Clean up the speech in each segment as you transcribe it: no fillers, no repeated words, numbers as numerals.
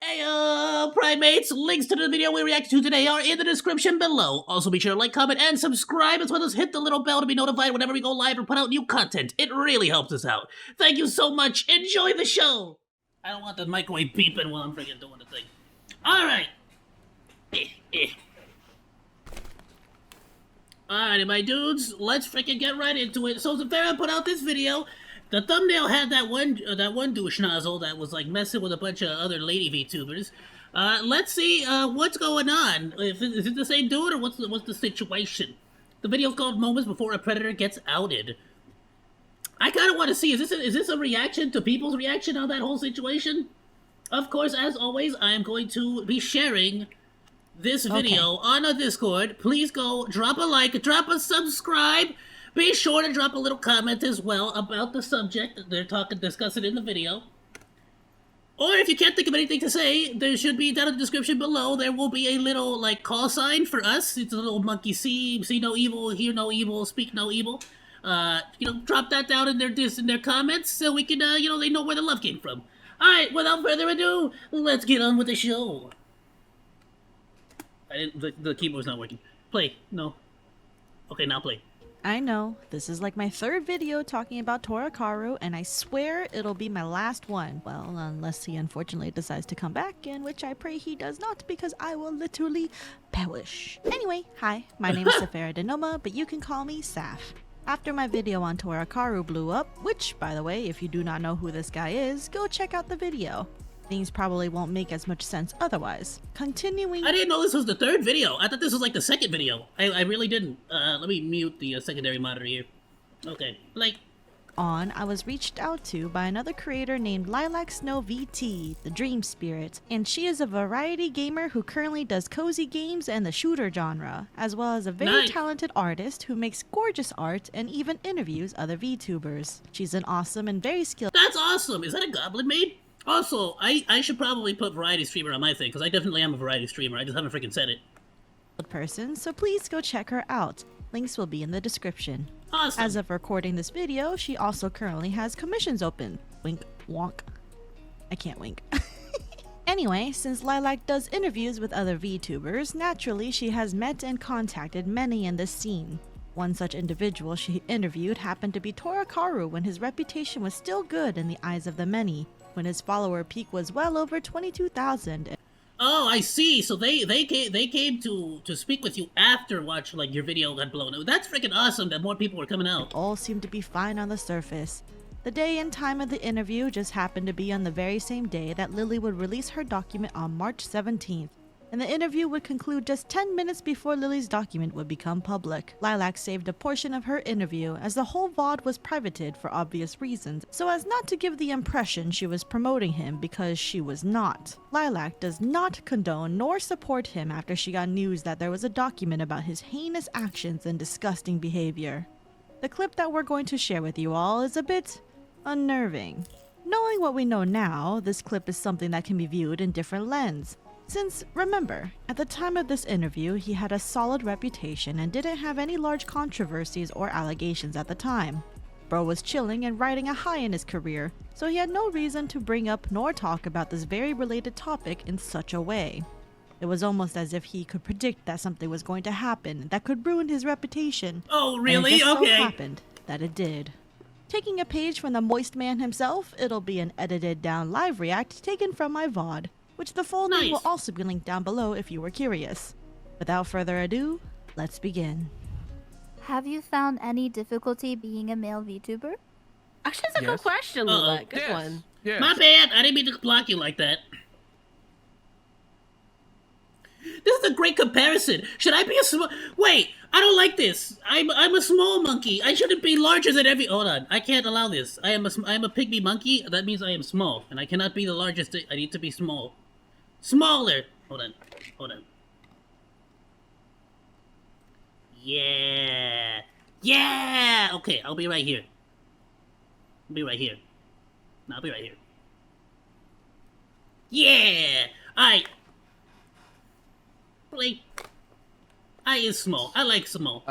Hey, primates! Links to the video we react to today are in the description below. Also, be sure to like, comment, and subscribe, as well as hit the little bell to be notified whenever we go live or put out new content. It really helps us out. Thank you so much. Enjoy the show! I don't want the microwave beeping while I'm freaking doing the thing. Alright. Alrighty, my dudes, let's freaking get right into it. So, Zafira put out this video. The thumbnail had that one douche nozzle that was like messing with a bunch of other lady VTubers. Let's see what's going on. Is it the same dude or what's the situation? The video's called "Moments Before a Predator Gets Outed." I kind of want to see, is this a reaction to people's reaction on that whole situation? Of course, as always, I am going to be sharing this video on a Discord. Please go drop a like, drop a subscribe. Be sure to drop a little comment as well about the subject that they're discussing in the video. Or if you can't think of anything to say, there should be down in the description below. There will be a little like call sign for us. It's a little monkey see no evil, hear no evil, speak no evil. Drop that down in their comments so we can they know where the love came from. All right, without further ado, let's get on with the show. The keyboard's not working. Play. No. Okay, now play. I know, this is like my third video talking about Torakaru, and I swear it'll be my last one. Well, unless he unfortunately decides to come back, in which I pray he does not, because I will literally perish. Anyway, hi, my name is Safira Denoma, but you can call me Saf. After my video on Torakaru blew up, which, by the way, if you do not know who this guy is, go check out the video. Things probably won't make as much sense otherwise. Continuing... I didn't know this was the third video. I thought this was like the second video. I really didn't. Let me mute the secondary monitor here. Okay, like... I was reached out to by another creator named Lilac Snow VT, the Dream Spirit, and she is a variety gamer who currently does cozy games and the shooter genre, as well as a very talented artist who makes gorgeous art and even interviews other VTubers. She's an awesome and very skilled... That's awesome! Is that a goblin maid? Also, I should probably put variety streamer on my thing, because I definitely am a variety streamer. I just haven't freaking said it. ...person, so please go check her out. Links will be in the description. Awesome. As of recording this video, she also currently has commissions open. Wink, wonk. I can't wink. Anyway, since Lilac does interviews with other VTubers, naturally she has met and contacted many in this scene. One such individual she interviewed happened to be Torakaru when his reputation was still good in the eyes of the many, when his follower peak was well over 22,000. Oh, I see. So they came to speak with you after your video got blown up. That's freaking awesome that more people were coming out. All seemed to be fine on the surface. The day and time of the interview just happened to be on the very same day that Lily would release her document on March 17th. And the interview would conclude just 10 minutes before Lily's document would become public. Lilac saved a portion of her interview as the whole VOD was privated for obvious reasons, so as not to give the impression she was promoting him because she was not. Lilac does not condone nor support him after she got news that there was a document about his heinous actions and disgusting behavior. The clip that we're going to share with you all is a bit unnerving. Knowing what we know now, this clip is something that can be viewed in different lenses. Since, remember, at the time of this interview, he had a solid reputation and didn't have any large controversies or allegations at the time. Bro was chilling and riding a high in his career, so he had no reason to bring up nor talk about this very related topic in such a way. It was almost as if he could predict that something was going to happen that could ruin his reputation. Oh, really? And it just Okay. so happened that it did. Taking a page from the Moist Man himself, it'll be an edited down live react taken from my VOD, which the full name will also be linked down below if you were curious. Without further ado, let's begin. Have you found any difficulty being a male VTuber? Actually, that's a good question, Lula. Good one. Yes. My bad. I didn't mean to block you like that. This is a great comparison. Should I be a small... Wait, I don't like this. I'm a small monkey. I shouldn't be larger than every... Hold on. I can't allow this. I am a pygmy monkey. That means I am small. And I cannot be the largest. I need to be small. Smaller. Hold on. Yeah. Yeah. Okay, I'll be right here. No, I'll be right here. Yeah. Alright. I is small. I like small.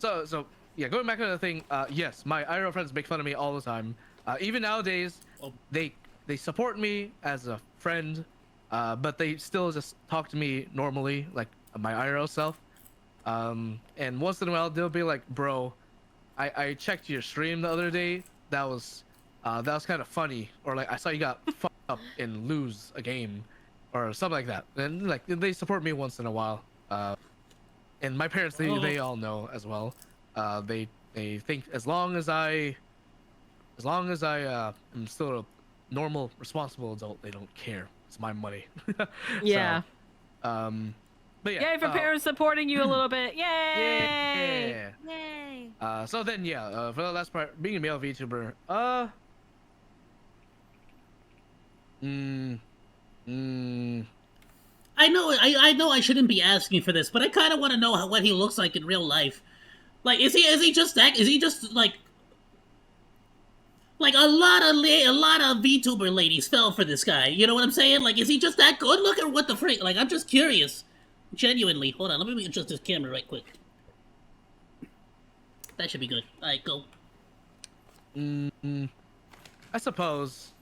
So yeah, going back to the thing, yes, my IRL friends make fun of me all the time. Even nowadays, they support me as a friend, but they still just talk to me normally, like my IRL self. And once in a while they'll be like, "Bro, I checked your stream the other day. That was kind of funny," or like, "I saw you got fucked up and lose a game," or something like that. And like they support me once in a while. And my parents, they all know as well. They think as long as I am still a normal, responsible adult, they don't care. It's my money. Yeah. So, but yeah. Yay for parents supporting you a little bit. Yeah. Yay. So then, yeah. For the last part, being a male VTuber, I know I shouldn't be asking for this, but I kind of want to know what he looks like in real life. Like, is he just like a lot of VTuber ladies fell for this guy? You know what I'm saying? Like, is he just that good looking, or what the freak? Like, I'm just curious, genuinely. Hold on, let me adjust this camera right quick. That should be good. All right, go. I suppose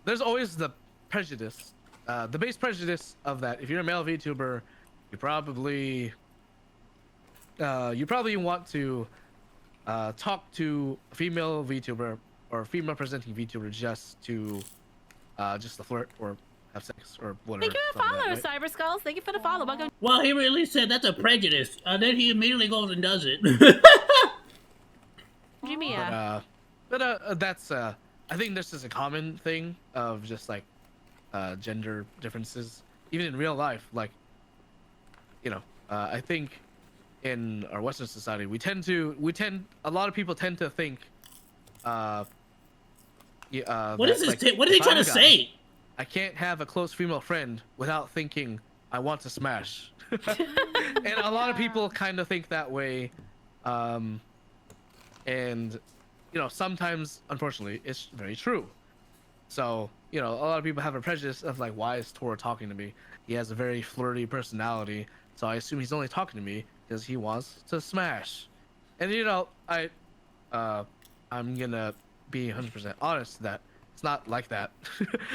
there's always the prejudice, the base prejudice of that. If you're a male VTuber, you probably want to talk to a female VTuber or a female presenting VTuber just to flirt or have sex or whatever. Thank you for the follow, Cyber Skulls. Thank you for the follow. Welcome. Well, he really said that's a prejudice, and then he immediately goes and does it. Jimmy, but that's I think this is a common thing of just like gender differences, even in real life. Like, you know, I think in our Western society, a lot of people tend to think, what is this? Like, what are they trying to say? I can't have a close female friend without thinking I want to smash. And a lot of people kind of think that way. And, you know, sometimes, unfortunately, it's very true. So, you know, a lot of people have a prejudice of like, why is Tor talking to me? He has a very flirty personality, so I assume he's only talking to me because he wants to smash. And, you know, I'm gonna be 100% honest that it's not like that.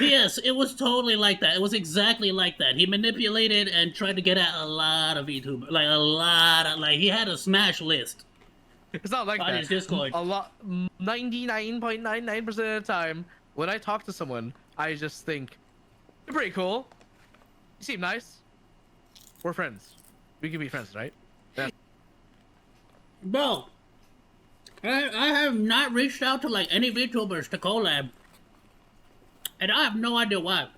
Yes, it was totally like that. It was exactly like that. He manipulated and tried to get at a lot of VTubers, like he had a smash list. It's not like on that. His Discord. A lot, 99.99% of the time, when I talk to someone, I just think, "You're pretty cool. You seem nice. We're friends. We can be friends, right?" Yeah. Bro, I have not reached out to like any VTubers to collab, and I have no idea why.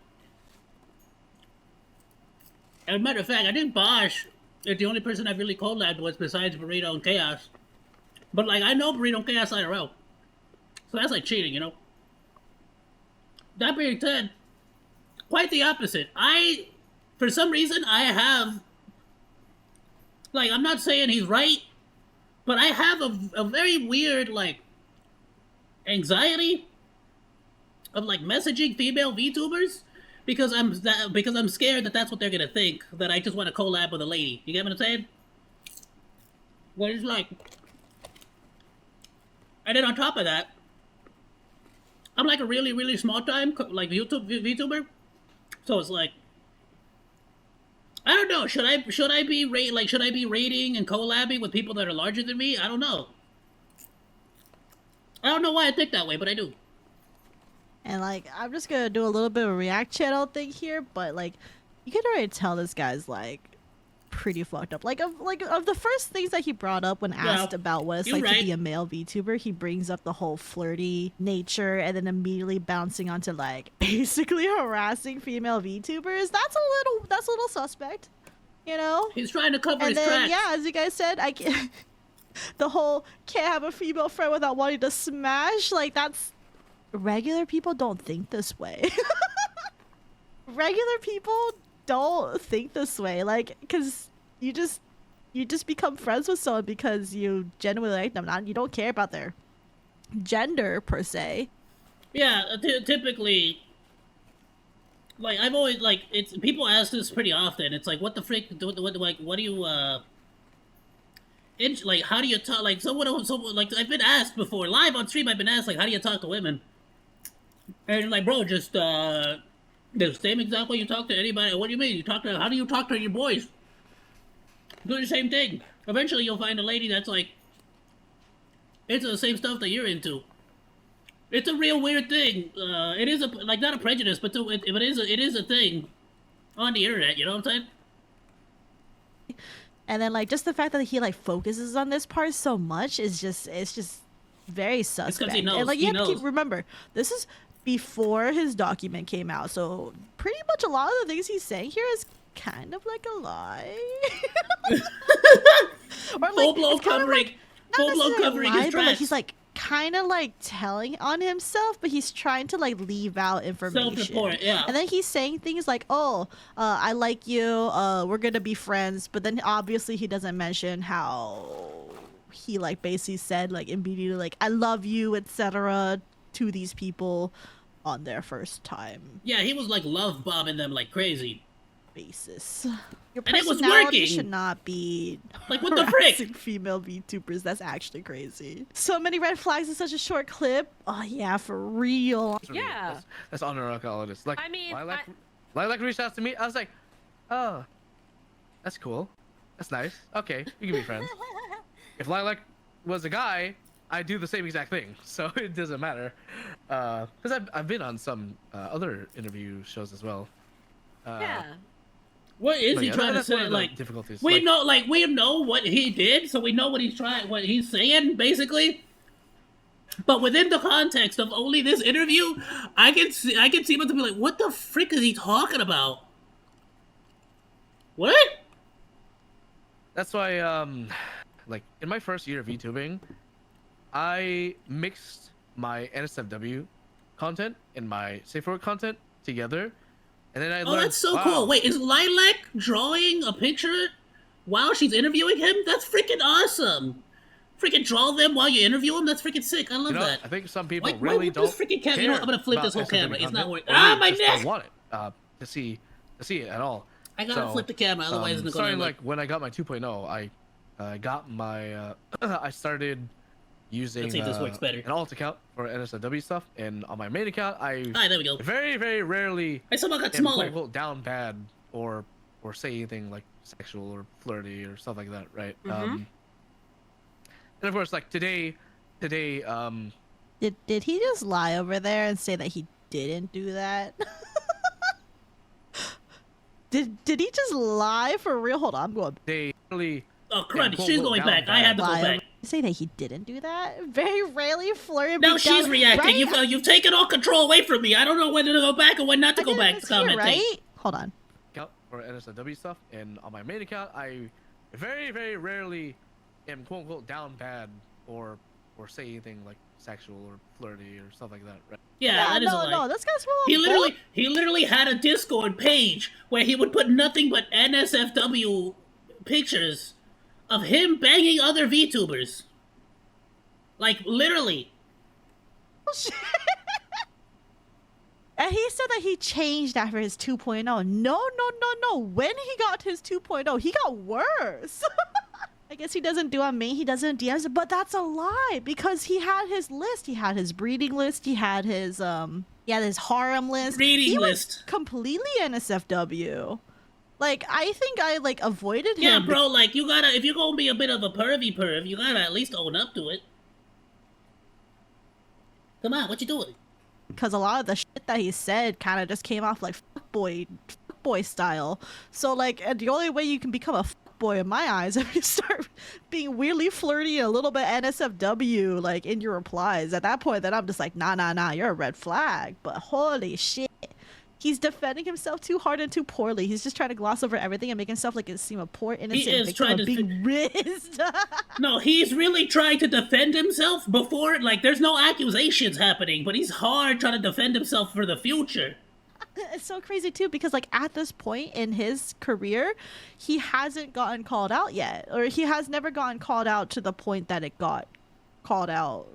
As a matter of fact, I think Bosch is the only person I've really collabed with besides Burrito and Chaos. But like, I know Burrito and Chaos IRL, so that's like cheating, you know. That being said, quite the opposite. For some reason, I have, like, I'm not saying he's right, but I have a very weird, like, anxiety of, like, messaging female VTubers because I'm scared that that's what they're gonna think, that I just want to collab with a lady. You get what I'm saying? Where it's like, and then on top of that, I'm like a really, really small time like VTuber, so it's like, I don't know. Should I be rating and collabing with people that are larger than me? I don't know. I don't know why I think that way, but I do. And like, I'm just gonna do a little bit of a React channel thing here, but like, you can already tell this guy's like pretty fucked up. Like of the first things that he brought up when asked about what it's like to be a male VTuber, he brings up the whole flirty nature and then immediately bouncing onto like basically harassing female VTubers. That's a little suspect, you know? He's trying to cover his tracks. Yeah, as you guys said, I can't the whole can't have a female friend without wanting to smash, like that's regular people don't think this way. Regular people don't think this way, like, because you just become friends with someone because you genuinely like them. You don't care about their gender per se. Yeah, typically, like, I've always, like, it's people ask this pretty often. It's like, what the frick? What do you like, how do you talk? Like, someone like, I've been asked before live on stream. I've been asked like, how do you talk to women? And like, bro, just The same exact way you talk to anybody. What do you mean? How do you talk to your boys? Do the same thing. Eventually, you'll find a lady that's like into the same stuff that you're into. It's a real weird thing. It is not a prejudice, but it is a thing on the internet. You know what I'm saying? And then like just the fact that he like focuses on this part so much is just very suspect. he knows. And like He you have to knows. remember, this is before his document came out, so pretty much a lot of the things he's saying here is kind of like a lie. Or like, Full blown it's kind of covering. like, not Full blown necessarily a covering lie, his but like tracks. he's like kind of like telling on himself, but he's trying to like leave out information. Self-report, yeah. And then he's saying things like, "Oh, I like you. We're gonna be friends." But then obviously he doesn't mention how he like basically said like immediately like, "I love you," etc. to these people on their first time Yeah, he was like love bombing them like crazy. basis. Your And it was personality working. should not be Like, what the frick? harassing female VTubers. That's actually crazy. So many red flags in such a short clip. Oh yeah, for real. That's really- Yeah. That's unrecognized. Like, I mean, Lilac reached out to me. I was like, oh, that's cool. That's nice. Okay, we can be friends. If Lilac was a guy, I'd do the same exact thing. So it doesn't matter. Because I've been on some other interview shows as well. yeah. What is But he yeah, trying to that's one say? of the Like, difficulties. we know what he did, so we know what he's saying, basically. But within the context of only this interview, I can see him to be like, what the frick is he talking about? What? That's why, like in my first year of VTubing, I mixed my NSFW content and my safe word content together, and then I Oh, learned. that's so wow, cool. Wait, is Lilac drawing a picture while she's interviewing him? That's freaking awesome. Freaking draw them while you interview him? That's freaking sick. I love You know, that. I think some people Why really would don't. this freaking camera? You know what? I'm gonna flip care this whole about camera. SPV It's not content, working. or Ah, they my just neck! don't want it to see it at all. I gotta So, flip the camera, otherwise it's gonna starting like. like when I got my 2.0, I got my I started using Let's see if this works better. an alt account for NSFW stuff, and on my main account I Alright, there we go. very rarely I somehow got am smaller. quote-unquote down bad or say anything like sexual or flirty or stuff like that, right? And of course, like today, Did he just lie over there and say that he didn't do that? Did he just lie for real? Hold on, I'm going they really Oh crud, quote, she's quote, going down back. I had to go lie. back. Say that he didn't do that. Very rarely flirting. Now she's reacting. Right? You've taken all control away from me. I don't know whether to go back or when not to I go did back. this here, Commenting. right? Hold on. account for NSFW stuff, and on my main account I very rarely am quote-unquote down bad or say anything like sexual or flirty or stuff like that, right? Yeah, that is a lie. no, this guy's full He of literally had a Discord page where he would put nothing but NSFW pictures of him banging other VTubers. Like literally. bullshit. And he said that he changed after his 2.0. No. When he got his 2.0, he got worse. I guess he doesn't do on me. He doesn't DMs, but that's a lie because he had his list. He had his breeding list. He had his his harem list. Breeding he list. was completely NSFW. Like I think I like avoided him. Yeah, bro, like you gotta, if you're gonna be a bit of a perv, you gotta at least own up to it. Come on, what you doing? Because a lot of the shit that he said kind of just came off like fuckboy style. So like the only way you can become a fuckboy in my eyes if you start being weirdly flirty and a little bit NSFW like in your replies. At that point, then I'm just like, nah, you're a red flag. But holy shit. He's defending himself too hard and too poorly. He's just trying to gloss over everything and make himself like it seem a poor innocent is victim trying of to being rizzed. No, he's really trying to defend himself before, like, there's no accusations happening, but he's hard trying to defend himself for the future. It's so crazy too because like at this point in his career, he hasn't gotten called out yet, or he has never gotten called out to the point that it got called out,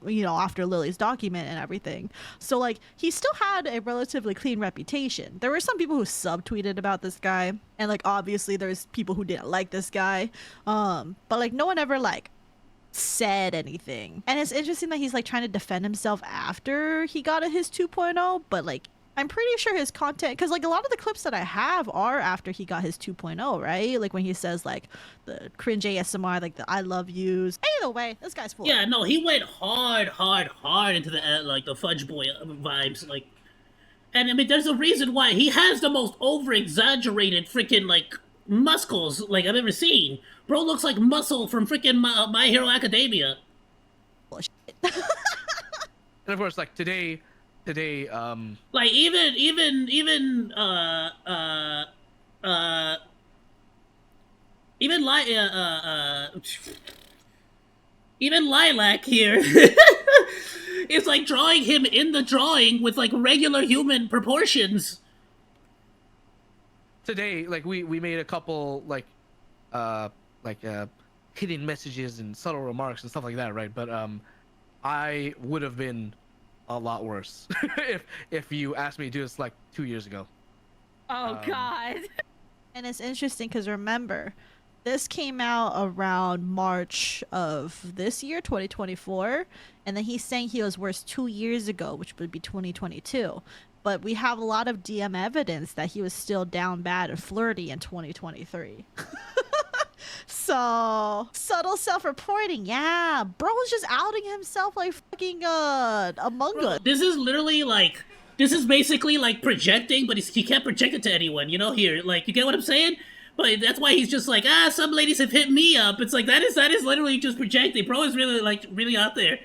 you know, after Lily's document and everything. So like he still had a relatively clean reputation. There were some people who subtweeted about this guy, and like obviously there's people who didn't like this guy, but like no one ever like said anything. And it's interesting that he's like trying to defend himself after he got his 2.0, but like I'm pretty sure his content, because like a lot of the clips that I have are after he got his 2.0, right? Like when he says like the cringe ASMR, like the I love yous. Either way, this guy's full. Yeah, no, he went hard into the like the Fudge Boy vibes, like, and I mean, there's a reason why he has the most over-exaggerated freaking like muscles like I've ever seen. Bro looks like Muscle from freaking My Hero Academia. And of course, like today, Like even even Lilac here is like drawing him in the drawing with like regular human proportions. today, like we made a couple hidden messages and subtle remarks and stuff like that, right? But I would have been a lot worse if you asked me to do this like 2 years ago. Oh God. And it's interesting because remember, this came out around March of this year, 2024, and then he's saying he was worse 2 years ago, which would be 2022. But we have a lot of DM evidence that he was still down bad and flirty in 2023. So subtle self-reporting, yeah. Bro's just outing himself like fucking Among Us. This is literally like, this is basically like projecting, but he can't project it to anyone, you know, here. Like, you get what I'm saying? But that's why he's just like, some ladies have hit me up. It's like, that is literally just projecting. Bro is really, like, really out there.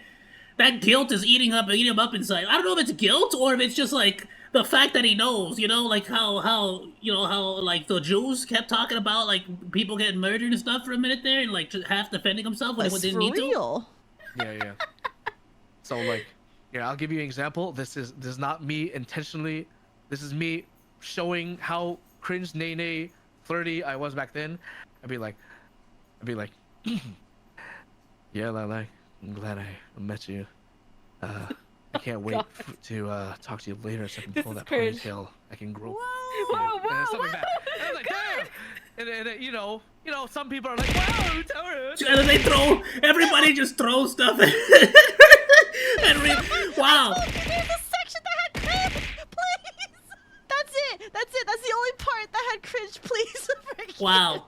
That guilt is eating him up inside. I don't know if it's guilt or if it's just, like, the fact that he knows, you know, like how like, the Jews kept talking about, like, people getting murdered and stuff for a minute there and, like, just half defending himself when they didn't need to. Yeah. So, like, yeah, I'll give you an example. This is not me intentionally. This is me showing how cringe, nay, flirty I was back then. I'd be like, yeah, Lala, I'm glad I met you. I can't wait to talk to you later so I can pull that ponytail. I can grow. Whoa, and stuff like that. And I was like, damn. And you know, some people are like, wow, Taurus. And then everybody just throws stuff at wow. There's a section that had cringe, please. That's it. That's the only part that had cringe, please. Wow.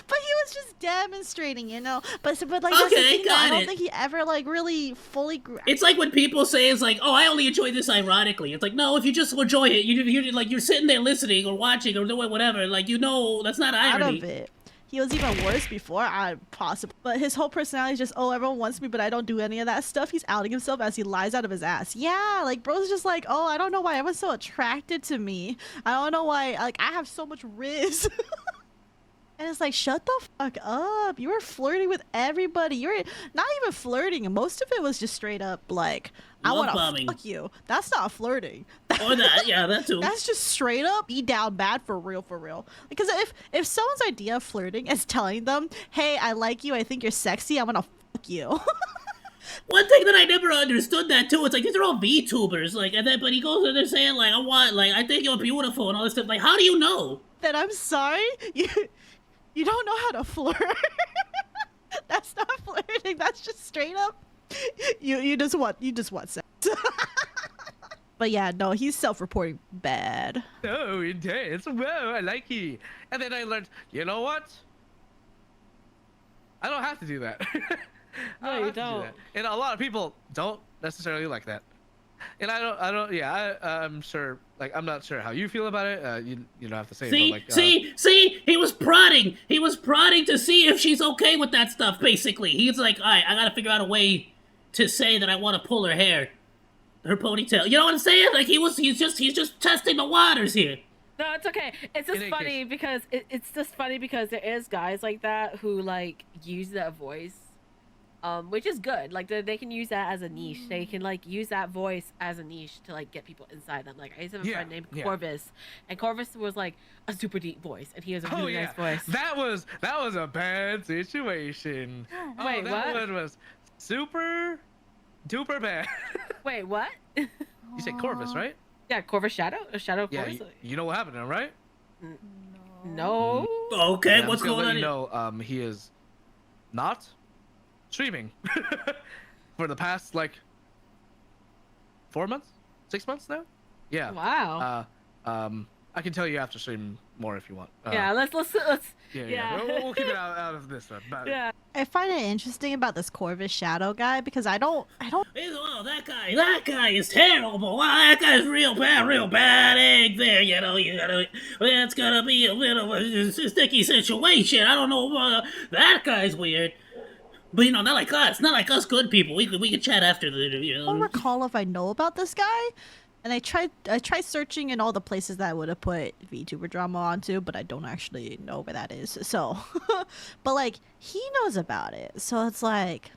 But he was just demonstrating, you know. But like that's the Okay, thing, though. I got don't it. think he ever like really fully. It's like when people say, it's like, oh, I only enjoy this ironically. It's like, no, if you just enjoy it, you're like, you're sitting there listening or watching or doing whatever, like, you know, that's not out irony. of it. He was even worse before, possible. But his whole personality is just, oh, everyone wants me, but I don't do any of that stuff. He's outing himself as he lies out of his ass. Yeah, like, bro's just like, oh, I don't know why everyone's so attracted to me. I don't know why, like, I have so much riz. And it's like, shut the fuck up. You were flirting with everybody. You were not even flirting. Most of it was just straight up like, I want to fuck you. That's not flirting. Or that, yeah, that too. That's just straight up be down bad for real, for real. Because if someone's idea of flirting is telling them, hey, I like you, I think you're sexy, I'm gonna fuck you. One thing that I never understood that too, it's like, these are all VTubers, like, and then, but he goes in there saying, like, I think you're beautiful and all this stuff. Like, how do you know? Then I'm sorry, you don't know how to flirt. That's not flirting, that's just straight up. You just want sex. But yeah, no, he's self-reporting bad. Oh, intense. Whoa, I like you. And then I learned, you know what? I don't have to do that. No, you don't. And a lot of people don't necessarily like that. And I'm sure, like, I'm not sure how you feel about it. You don't have to say See, it, but like, see, he was prodding. He was prodding to see if she's okay with that stuff, basically. He's like, all right, I gotta figure out a way to say that I want to pull her hair. Her ponytail. You know what I'm saying? Like, he's just testing the waters here. No, it's okay. It's just funny because it's just funny because there is guys like that who like use that voice, which is good. Like they can use that as a niche. They can like use that voice as a niche to like get people inside them. Like I used to have a friend named Corvus, and Corvus was like a super deep voice, and he has a really nice voice. That was a bad situation. Wait, that what? one was super duper bad. Wait, what? You said Corvus, right? Yeah, Corvus Shadow? A Shadow of Corvus? You know what happened to him, right? No. Okay, Yeah, what's going on? You know, he is not streaming for the past like 4 months. 6 months now. Yeah. Wow. I can tell you after stream more if you want. Yeah, let's Yeah. We'll keep it out of this one. But yeah. I find it interesting about this Corvus Shadow guy because I don't Oh, that guy is terrible. Wow, that guy's real bad egg there. That's gonna be a bit of a sticky situation. I don't know. That guy's weird. But not like us good people. We could chat after the interview. I don't recall if I know about this guy. And I tried searching in all the places that I would have put VTuber drama onto, but I don't actually know where that is. So, but like he knows about it, so it's like,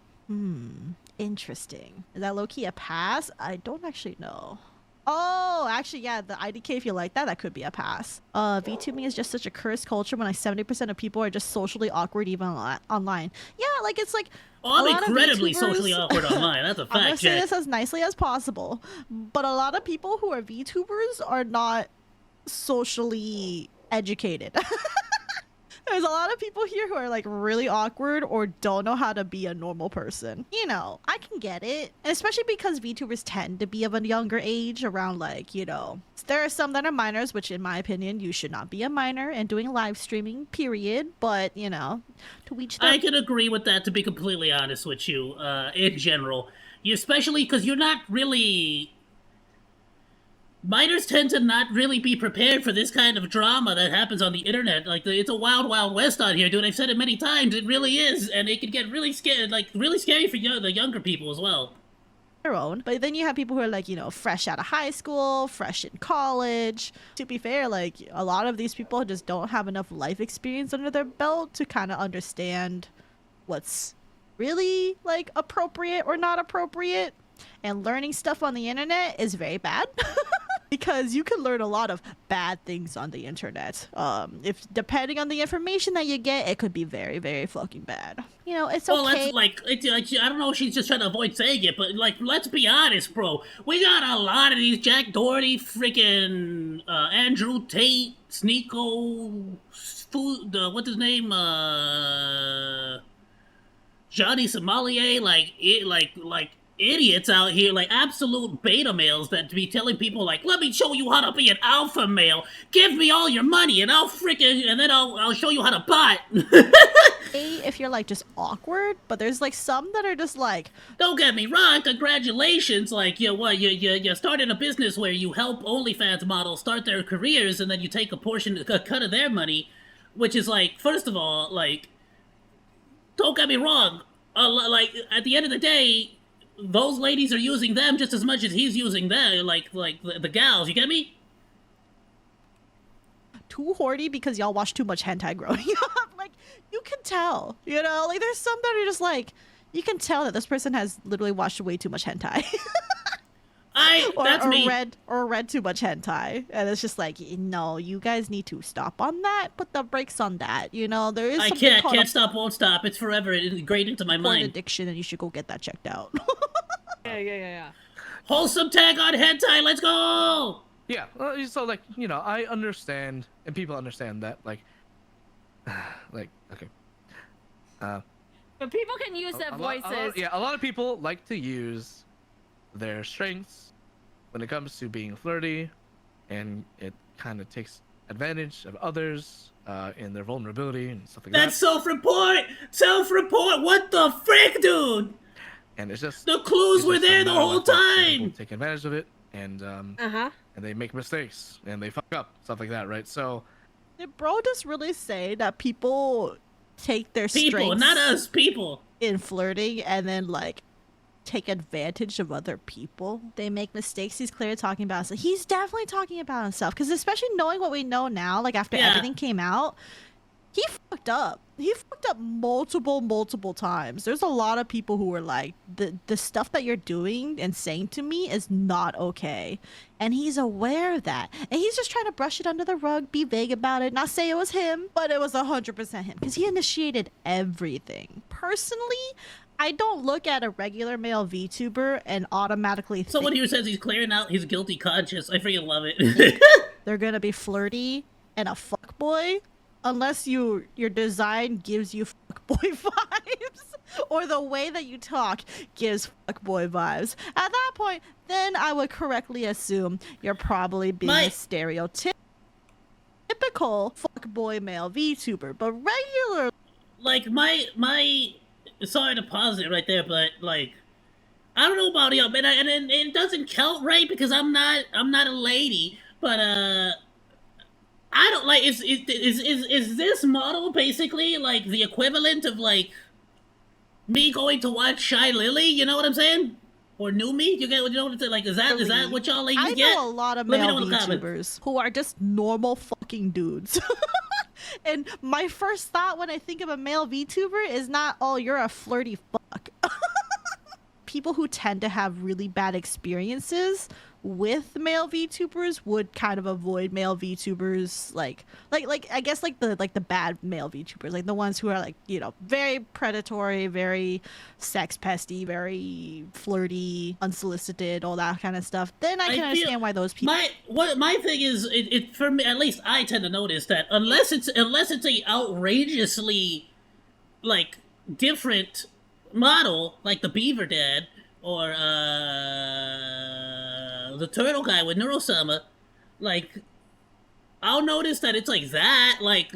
interesting. Is that low-key a pass? I don't actually know. Oh, actually, yeah, the IDK, if you like that could be a pass. VTubing is just such a cursed culture when like 70% of people are just socially awkward even online. Yeah, like it's like I'm incredibly socially awkward online. That's a fact. I'm gonna say this as nicely as possible, but a lot of people who are VTubers are not socially educated. There's a lot of people here who are like really awkward or don't know how to be a normal person. I can get it. And especially because VTubers tend to be of a younger age, around like, there are some that are minors, which in my opinion, you should not be a minor and doing live streaming, period. But, to each their... I can agree with that, to be completely honest with you, in general. Especially because you're not really... Minors tend to not really be prepared for this kind of drama that happens on the internet. Like, it's a wild, wild west out here, dude. I've said it many times. It really is, and it can get really scary, really scary for the younger people as well. Their own, but then you have people who are like, fresh out of high school, fresh in college. To be fair, like a lot of these people just don't have enough life experience under their belt to kind of understand what's really like appropriate or not appropriate. And learning stuff on the internet is very bad. Because you can learn a lot of bad things on the internet. If depending on the information that you get, it could be very, very fucking bad. It's okay. Well, that's I don't know if she's just trying to avoid saying it, but let's be honest, bro. We got a lot of these Jack Doherty, freaking Andrew Tate, Sneeko, what's his name, Johnny Sommelier, idiots out here, like absolute beta males that be telling people like, let me show you how to be an alpha male. Give me all your money and then I'll show you how to bot. If you're like just awkward, but there's like some that are just like, don't get me wrong, congratulations. Like, you started a business where you help OnlyFans models start their careers and then you take a cut of their money, which is like, first of all, like, don't get me wrong. Like, at the end of the day, those ladies are using them just as much as he's using them, like the gals. You get me? Too horny because y'all watch too much hentai growing up. Like, you can tell, like there's some that are just like, you can tell that this person has literally watched way too much hentai. That's me. Read too much hentai, and it's just like, no, you guys need to stop on that. Put the brakes on that. There is. I can't stop, won't stop. It's forever ingrained into my mind. Addiction, and you should go get that checked out. Yeah. Wholesome tag on hentai. Let's go. Yeah. So I understand, and people understand that. Okay. But people can use their voices. A lot of people like to use their strengths when it comes to being flirty, and it kind of takes advantage of others in their vulnerability and stuff like that. That's self-report. What the frick, dude? And it's just the clues were there the whole time. People take advantage of it, and and they make mistakes and they fuck up, stuff like that, right? So, did bro just really say that people take their strengths, not us, people, in flirting and then like take advantage of other people? They make mistakes. He's clearly talking about himself. He's definitely talking about himself, because especially knowing what we know now, like after everything came out, he fucked up. He fucked up multiple times. There's a lot of people who are like, the stuff that you're doing and saying to me is not okay. And he's aware of that. And he's just trying to brush it under the rug, be vague about it, not say it was him, but it was 100% him, because he initiated everything. Personally, I don't look at a regular male VTuber and automatically think someone who says he's clearing out his guilty conscience. I freaking love it. They're gonna be flirty and a fuckboy, unless your design gives you fuckboy vibes. or the way that you talk gives fuckboy vibes. At that point, then I would correctly assume you're probably being a stereotypical fuckboy male VTuber, but regular. Like my sorry to pause it right there, but like I don't know about y'all, but and it doesn't count, right? Because I'm not a lady, but I don't like is this model basically like the equivalent of like me going to watch Shy Lily? You know what I'm saying? Or New Me? You get what you know what I'm saying? Like is that what y'all ladies get? I know a lot of male VTubers who are just normal fucking dudes. And my first thought when I think of a male VTuber is not, oh, you're a flirty fuck. People who tend to have really bad experiences with male VTubers would kind of avoid male VTubers, like I guess like the bad male VTubers, like the ones who are like, you know, very predatory, very sex pesty, very flirty, unsolicited, all that kind of stuff. Then I can understand why those people. My thing is, it for me at least, I tend to notice that unless it's a outrageously like different model, like the Beaver Dad or the turtle guy with Neurosama, like I'll notice that it's like that, like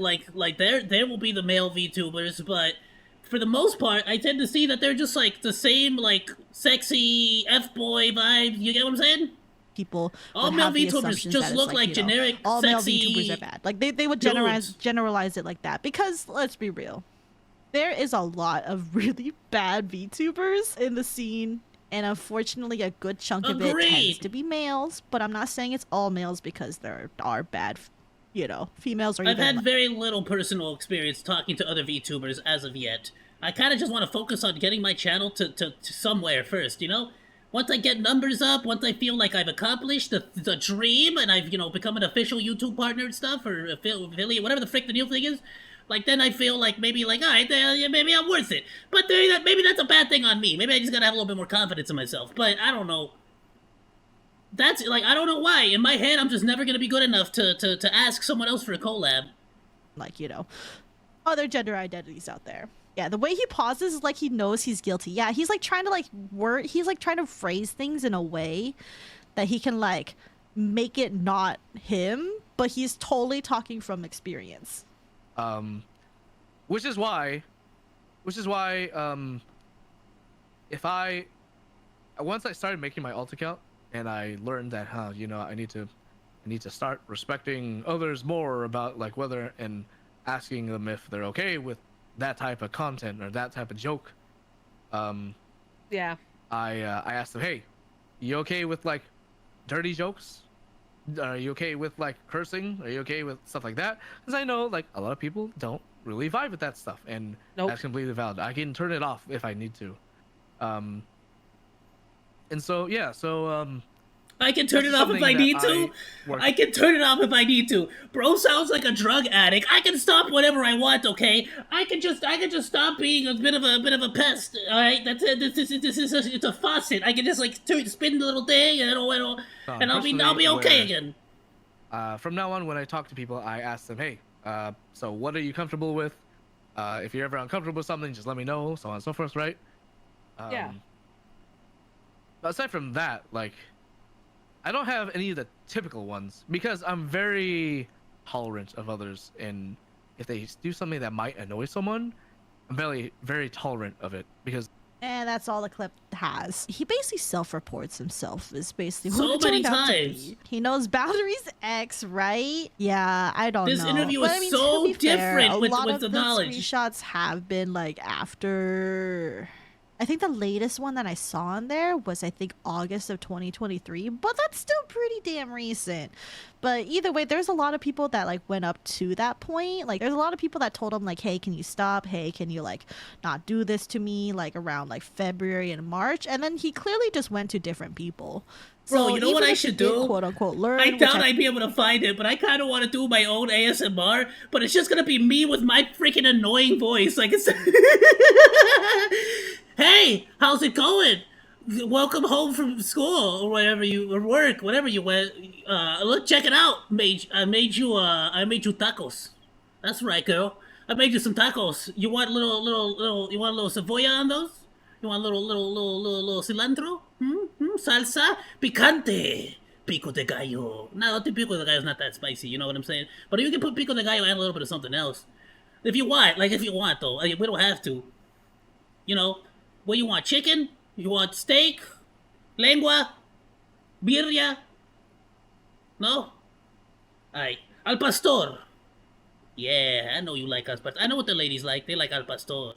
there will be the male VTubers, but for the most part, I tend to see that they're just like the same like sexy F-boy vibes. You get what I'm saying? People all male VTubers just look like generic all sexy male VTubers are bad. Like they would generalize it like that, because let's be real, there is a lot of really bad VTubers in the scene, and unfortunately a good chunk of it tends to be males, but I'm not saying it's all males, because there are bad, you know, females are I've had very little personal experience talking to other VTubers as of yet. I kind of just want to focus on getting my channel to somewhere first, you know? Once I get numbers up, once I feel like I've accomplished the dream, and I've, you know, become an official YouTube partner and stuff, or affiliate, whatever the frick the new thing is, like, then I feel like maybe, like, all right, maybe I'm worth it. But maybe that's a bad thing on me. Maybe I just gotta have a little bit more confidence in myself. But I don't know. That's, like, I don't know why. In my head, I'm just never gonna be good enough to ask someone else for a collab. Like, you know, other gender identities out there. Yeah, the way he pauses is like he knows he's guilty. Yeah, he's, like, trying to, like, he's, like, trying to phrase things in a way that he can, like, make it not him, but he's totally talking from experience. Which is why, if once I started making my alt account and I learned that, you know, I need to start respecting others more about, like, whether, and asking them if they're okay with that type of content or that type of joke. Yeah. I asked them, hey, you okay with, like, dirty jokes? Are you okay with, like, cursing? Are you okay with stuff like that? Because I know, like, a lot of people don't really vibe with that stuff, and that's completely valid. I can turn it off if I need to. And so, yeah, I can turn it off if I need to. I can turn it off if I need to. Bro sounds like a drug addict. I can stop whenever I want, okay? I can just stop being a bit of a pest. All right, that's it. It's a faucet. I can just like spin the little thing, and I'll be okay again. From now on, when I talk to people, I ask them, hey, so what are you comfortable with? If you're ever uncomfortable with something, just let me know, so on and so forth, right? Yeah. But aside from that, like, I don't have any of the typical ones, because I'm very tolerant of others, and if they do something that might annoy someone, I'm very, very tolerant of it, because... And that's all the clip has. He basically self-reports himself, is basically so what it many turned times. Out to be. He knows boundaries X, right? Yeah, I don't know. This interview but, is I mean, so different fair, with a lot the of knowledge. Screenshots have been like after... I think the latest one that I saw on there was, I think, August of 2023, but that's still pretty damn recent. But either way, there's a lot of people that, like, went up to that point. Like, there's a lot of people that told him, like, hey, can you stop? Hey, can you, like, not do this to me? Like, around, like, February and March. And then he clearly just went to different people. Bro, So you know what I should do? Quote unquote learn. I doubt I'd be able to find it, but I kind of want to do my own ASMR, but it's just gonna be me with my freaking annoying voice. Like, it's... Hey, how's it going? Welcome home from school or whatever or work, whatever you went. Look, check it out. I made you tacos. That's right, girl. I made you some tacos. You want little? You want a little cebolla on those? You want a little cilantro? Salsa picante. Pico de gallo. No, the pico de gallo is not that spicy. You know what I'm saying? But you can put pico de gallo and a little bit of something else if you want. Like if you want though, we don't have to. You know, what you want? Chicken? You want steak? Lengua? Birria? No? Alright. Al pastor. Yeah, I know you like al pastor. I know what the ladies like. They like al pastor.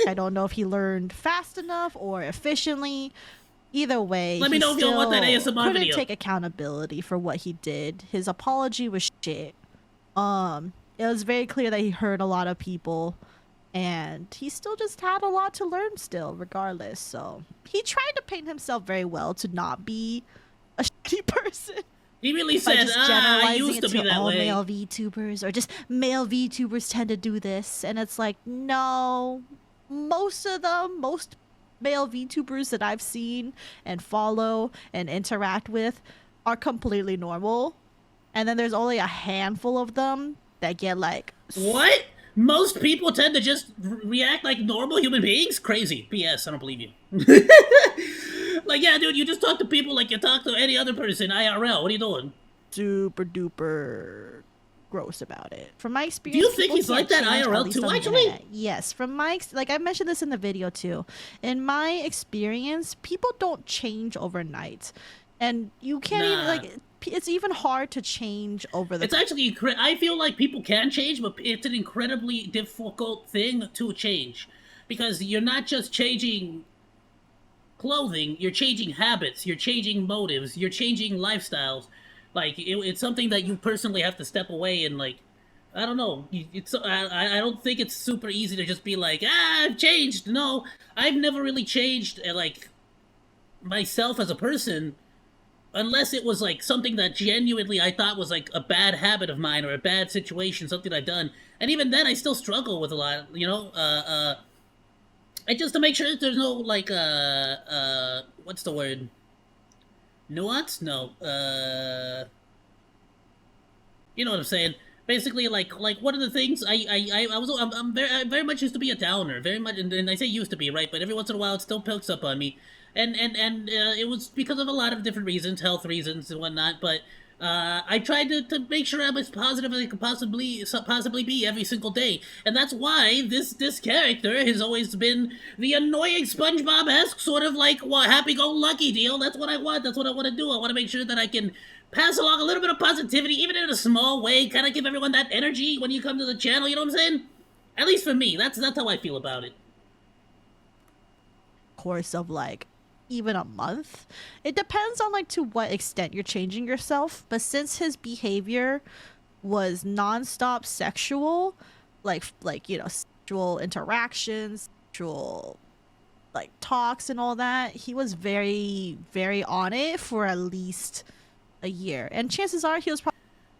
I don't know if he learned fast enough or efficiently. Either way, let me know if you want that ASMR couldn't video. take accountability for what he did. His apology was shit. It was very clear that he hurt a lot of people, and he still just had a lot to learn still, regardless. So he tried to paint himself very well to not be a shitty person. He really said, I used to be that all way. male VTubers, or just male VTubers tend to do this. And it's like, no, most male VTubers that I've seen and follow and interact with are completely normal. And then there's only a handful of them that get like... What? Most people tend to just react like normal human beings? Crazy. BS, I don't believe you. Like, yeah, dude, you just talk to people like you talk to any other person IRL. What are you doing? Super duper gross about it. From my experience, do you think he's like that IRL too, actually? Yes, from my like I mentioned this in the video too. In my experience, people don't change overnight, and you can't even like. It's even hard to change over the. It's actually. I feel like people can change, but it's an incredibly difficult thing to change, because you're not just changing clothing, you're changing habits, you're changing motives, you're changing lifestyles. Like it's something that you personally have to step away and like, I don't know. I don't think it's super easy to just be like, I've changed. No, I've never really changed like myself as a person, unless it was like something that genuinely I thought was like a bad habit of mine or a bad situation, something I'd done. And even then, I still struggle with a lot. You know, and just to make sure that there's no like what's the word? Nuance? No. You know what I'm saying? Basically, like one of the things I'm very much used to be a downer, very much, and I say used to be, right? But every once in a while, it still pokes up on me, and it was because of a lot of different reasons, health reasons and whatnot. But I tried to make sure I'm as positive as I could possibly be every single day, and that's why this character has always been the annoying SpongeBob-esque sort of like happy-go-lucky deal. That's what I want. That's what I want to do. I want to make sure that I can pass along a little bit of positivity, even in a small way, kind of give everyone that energy when you come to the channel. You know what I'm saying? At least for me, that's how I feel about it. Course of like even a month. It depends on like to what extent you're changing yourself, but since his behavior was non-stop sexual, like you know, sexual interactions, sexual like talks and all that, he was very on it for at least a year, and chances are he was probably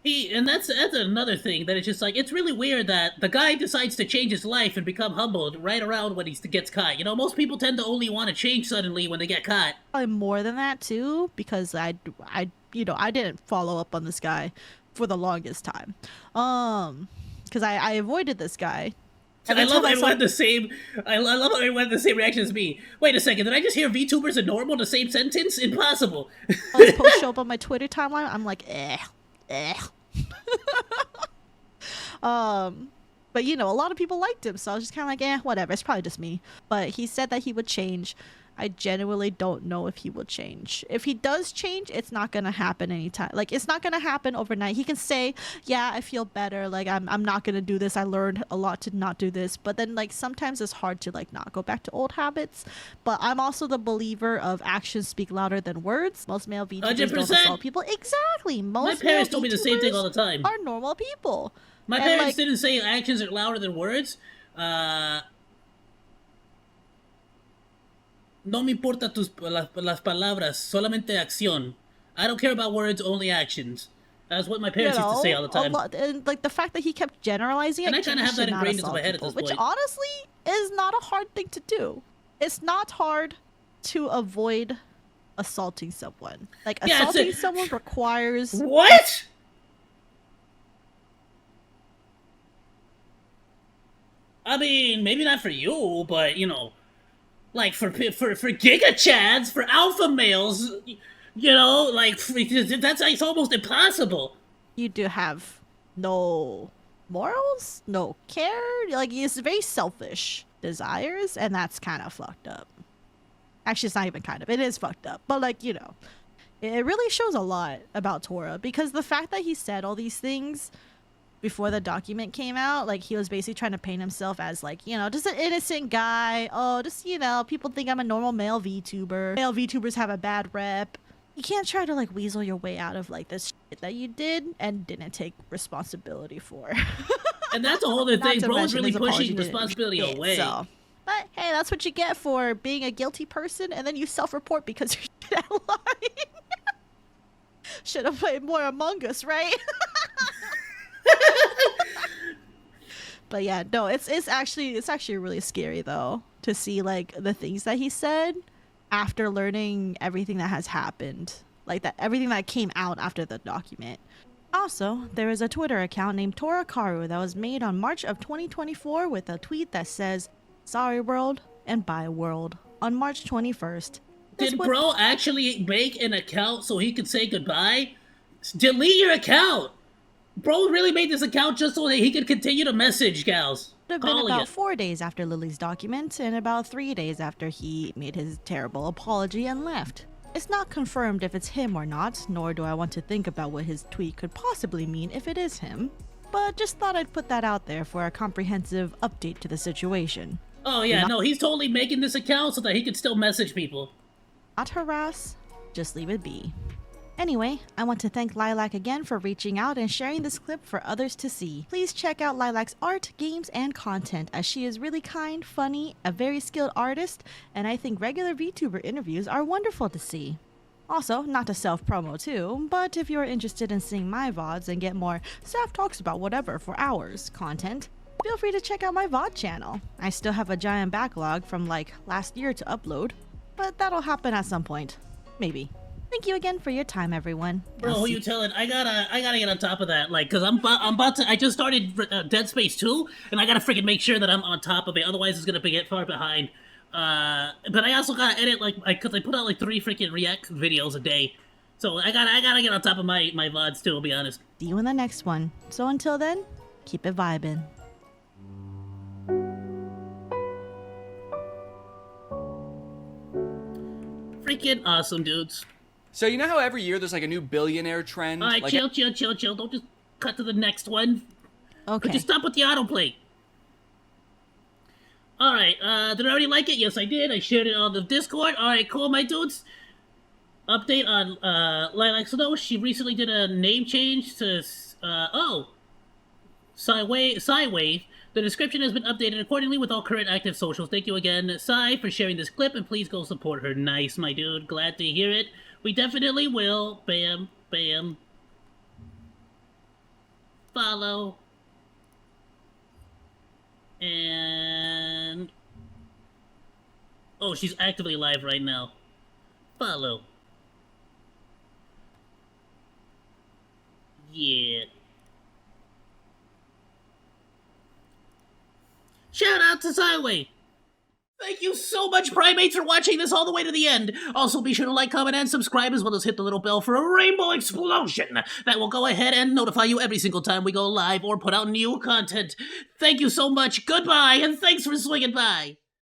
and that's another thing that it's just like, it's really weird that the guy decides to change his life and become humbled right around when he gets caught. You know, most people tend to only want to change suddenly when they get caught. more than that too, because I you know, I didn't follow up on this guy for the longest time, because I avoided this guy. I love everyone had the same. I love how everyone had the same reaction as me. Wait a second, did I just hear VTubers are normal in the same sentence? Impossible. His post show up on my Twitter timeline. I'm like, but you know, a lot of people liked him, so I was just kind of like, whatever. It's probably just me. But he said that he would change. I genuinely don't know if he will change. If he does change, it's not gonna happen anytime. Like, it's not gonna happen overnight. He can say, yeah, I feel better, like I'm not gonna do this, I learned a lot to not do this. But then like sometimes it's hard to like not go back to old habits. But I'm also the believer of actions speak louder than words. Most male VTubers don't assault people. Exactly. My parents told me the same thing all the time. Are normal people. My parents didn't say actions are louder than words. No me importa las palabras, solamente acción. I don't care about words, only actions. That's what my parents used to say all the time. And like the fact that he kept generalizing it, and I kind of have that ingrained into my head at this point. Which honestly is not a hard thing to do. It's not hard to avoid assaulting someone. Like, assaulting someone requires... What? I mean, maybe not for you, but you know, like for Giga Chads, for alpha males, you know, like that's like, it's almost impossible. You do have no morals, no care. Like, it's very selfish desires, and that's kind of fucked up. Actually, it's not even kind of. It is fucked up. But, like, you know, it really shows a lot about Tora, because the fact that he said all these things before the document came out, like, he was basically trying to paint himself as, like, you know, just an innocent guy. Oh, just, you know, people think I'm a normal male VTuber. Male VTubers have a bad rep. You can't try to, like, weasel your way out of, like, this shit that you did and didn't take responsibility for. And that's a whole other thing. Bro's really pushing apology responsibility didn't away. So. But hey, that's what you get for being a guilty person, and then you self-report because you're shit at lying. Should have played more Among Us, right? But yeah, no, it's actually really scary though to see like the things that he said after learning everything that has happened, like that everything that came out after the document. Also, there is a Twitter account named Torakaru that was made on March of 2024 with a tweet that says, "Sorry world and bye world," on March 21st. Did Bro actually make an account so he could say goodbye? Delete your account! Bro really made this account just so that he could continue to message gals. It would have been about 4 days after Lily's document and about 3 days after he made his terrible apology and left. It's not confirmed if it's him or not, nor do I want to think about what his tweet could possibly mean if it is him, but just thought I'd put that out there for a comprehensive update to the situation. Oh yeah, no, he's totally making this account so that he could still message people. Not harass, just leave it be. Anyway, I want to thank Lilac again for reaching out and sharing this clip for others to see. Please check out Lilac's art, games, and content, as she is really kind, funny, a very skilled artist, and I think regular VTuber interviews are wonderful to see. Also, not to self-promo too, but if you're interested in seeing my VODs and get more staff talks about whatever for hours content, feel free to check out my VOD channel. I still have a giant backlog from like last year to upload, but that'll happen at some point. Maybe. Thank you again for your time, everyone. Bro, who you telling? I gotta get on top of that, like, cause I'm about to. I just started Dead Space 2, and I gotta freaking make sure that I'm on top of it. Otherwise, it's gonna get far behind. But I also gotta edit cause I put out like 3 freaking React videos a day, so I gotta get on top of my VODs too. I'll be honest. See you in the next one. So until then, keep it vibing. Freaking awesome, dudes. So you know how every year there's like a new billionaire trend? Alright, like chill. Don't just cut to the next one. Okay. Could you stop with the autoplay? Alright, did I already like it? Yes, I did. I shared it on the Discord. Alright, cool, my dudes. Update on, Lilac Snow. She recently did a name change to, Psywave. The description has been updated accordingly with all current active socials. Thank you again, Psy, for sharing this clip, and please go support her. Nice, my dude. Glad to hear it. We definitely will. Bam, bam. Follow. And... oh, she's actively live right now. Follow. Yeah. Shout out to Zyway! Thank you so much, Primates, for watching this all the way to the end. Also, be sure to like, comment, and subscribe, as well as hit the little bell for a rainbow explosion that will go ahead and notify you every single time we go live or put out new content. Thank you so much, goodbye, and thanks for swinging by!